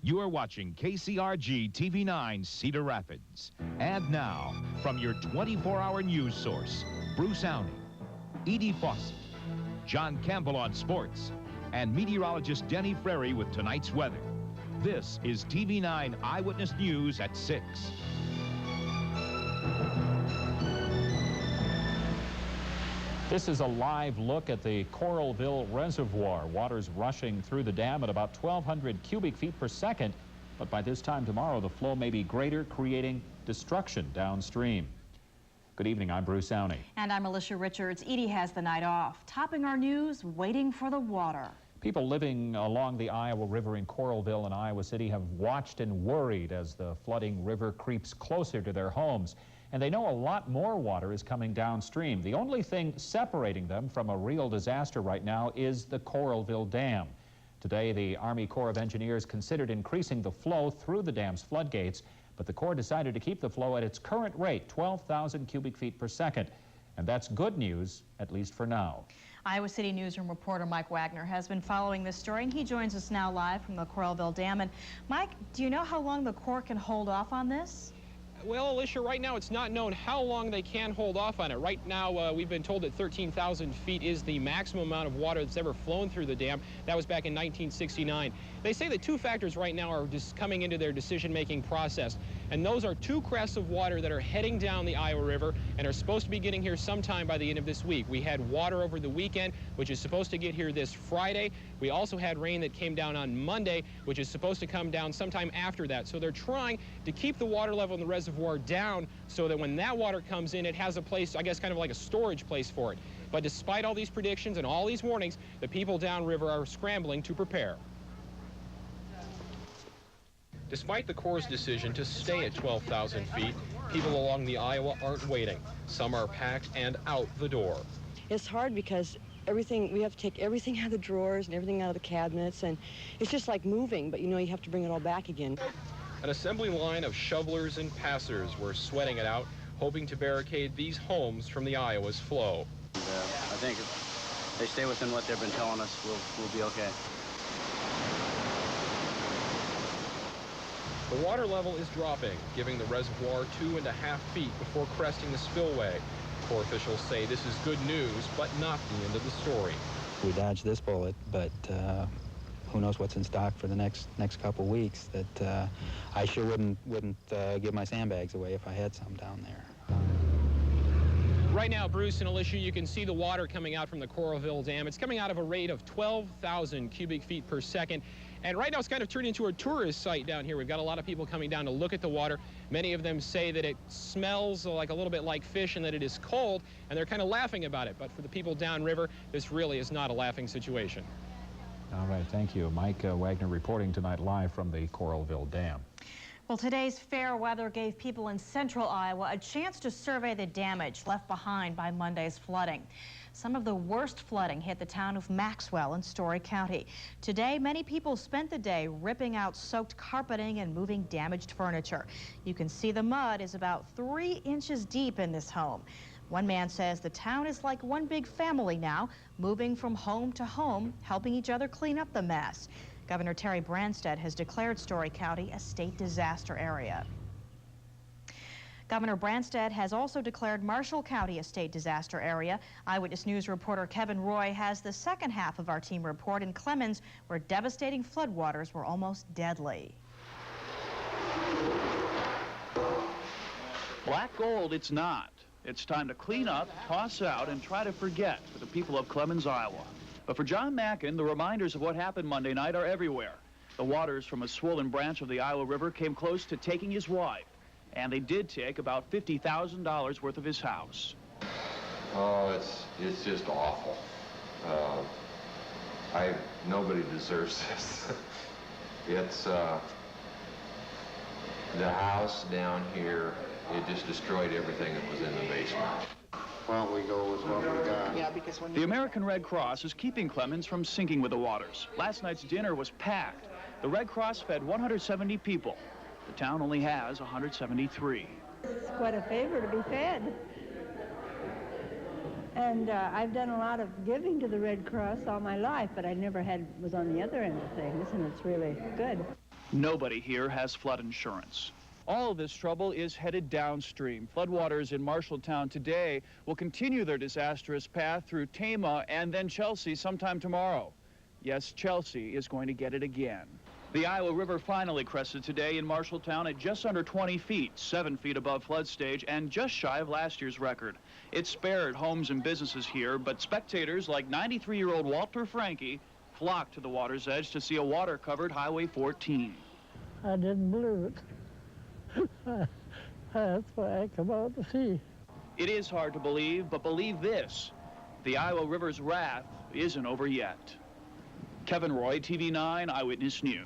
You are watching KCRG TV9 Cedar Rapids. And now, from your 24-hour news source, Bruce Owney, Edie Fawcett, John Campbell on sports, and meteorologist Denny Frary with tonight's weather. This is TV9 Eyewitness News at 6. This is a live look at the Coralville Reservoir. Water's rushing through the dam at about 1,200 cubic feet per second. But by this time tomorrow, the flow may be greater, creating destruction downstream. Good evening, I'm Bruce Owney. And I'm Alicia Richards. Edie has the night off. Topping our news, waiting for the water. People living along the Iowa River in Coralville and Iowa City have watched and worried as the flooding river creeps closer to their homes. And they know a lot more water is coming downstream. The only thing separating them from a real disaster right now is the Coralville Dam. Today, the Army Corps of Engineers considered increasing the flow through the dam's floodgates, but the Corps decided to keep the flow at its current rate, 12,000 cubic feet per second. And that's good news, at least for now. Iowa City newsroom reporter Mike Wagner has been following this story, and he joins us now live from the Coralville Dam. And Mike, do you know how long the Corps can hold off on this? Well, Alicia, right now it's not known how long they can hold off on it. Right now, we've been told that 13,000 feet is the maximum amount of water that's ever flown through the dam. That was back in 1969. They say the two factors right now are just coming into their decision-making process, and those are two crests of water that are heading down the Iowa River and are supposed to be getting here sometime by the end of this week. We had water over the weekend, which is supposed to get here this Friday. We also had rain that came down on Monday, which is supposed to come down sometime after that. So they're trying to keep the water level in the reservoir down so that when that water comes in, it has a place, I guess, kind of like a storage place for it. But despite all these predictions and all these warnings, the people downriver are scrambling to prepare. Despite the Corps' decision to stay at 12,000 feet, people along the Iowa aren't waiting. Some are packed and out the door. It's hard because we have to take everything out of the drawers and everything out of the cabinets, and it's just like moving, but you know you have to bring it all back again. An assembly line of shovelers and passers were sweating it out, hoping to barricade these homes from the Iowa's flow. I think if they stay within what they've been telling us, we'll be okay. The water level is dropping, giving the reservoir 2.5 feet before cresting the spillway. Corps officials say this is good news, but not the end of the story. We dodged this bullet, but who knows what's in stock for the next couple weeks. That I sure wouldn't give my sandbags away if I had some down there. Right now, Bruce and Alicia, you can see the water coming out from the Coralville Dam. It's coming out of a rate of 12,000 cubic feet per second. And right now it's kind of turned into a tourist site down here. We've got a lot of people coming down to look at the water. Many of them say that it smells like a little bit like fish and that it is cold, and they're kind of laughing about it. But for the people downriver, this really is not a laughing situation. All right, thank you. Mike Wagner reporting tonight live from the Coralville Dam. Well, today's fair weather gave people in central Iowa a chance to survey the damage left behind by Monday's flooding. Some of the worst flooding hit the town of Maxwell in Story County. Today, many people spent the day ripping out soaked carpeting and moving damaged furniture. You can see the mud is about 3 inches deep in this home. One man says the town is like one big family now, moving from home to home, helping each other clean up the mess. Governor Terry Branstad has declared Story County a state disaster area. Governor Branstad has also declared Marshall County a state disaster area. Eyewitness News reporter Kevin Roy has the second half of our team report in Clemens, where devastating floodwaters were almost deadly. Black gold, it's not. It's time to clean up, toss out, and try to forget for the people of Clemens, Iowa. But for John Mackin, the reminders of what happened Monday night are everywhere. The waters from a swollen branch of the Iowa River came close to taking his wife. And they did take about $50,000 worth of his house. Oh, it's just awful. Nobody deserves this. It's the house down here. It just destroyed everything that was in the basement. Why don't we go with what we got? Yeah, because when the American Red Cross is keeping Clemens from sinking with the waters. Last night's dinner was packed. The Red Cross fed 170 people. The town only has 173. It's quite a favor to be fed. And I've done a lot of giving to the Red Cross all my life, but I never was on the other end of things, and it's really good. Nobody here has flood insurance. All of this trouble is headed downstream. Floodwaters in Marshalltown today will continue their disastrous path through Tama and then Chelsea sometime tomorrow. Yes, Chelsea is going to get it again. The Iowa River finally crested today in Marshalltown at just under 20 feet, 7 feet above flood stage, and just shy of last year's record. It spared homes and businesses here, but spectators like 93-year-old Walter Frankie flocked to the water's edge to see a water-covered Highway 14. I didn't believe it. That's why I come out to see. It is hard to believe, but believe this. The Iowa River's wrath isn't over yet. Kevin Roy, TV9 Eyewitness News.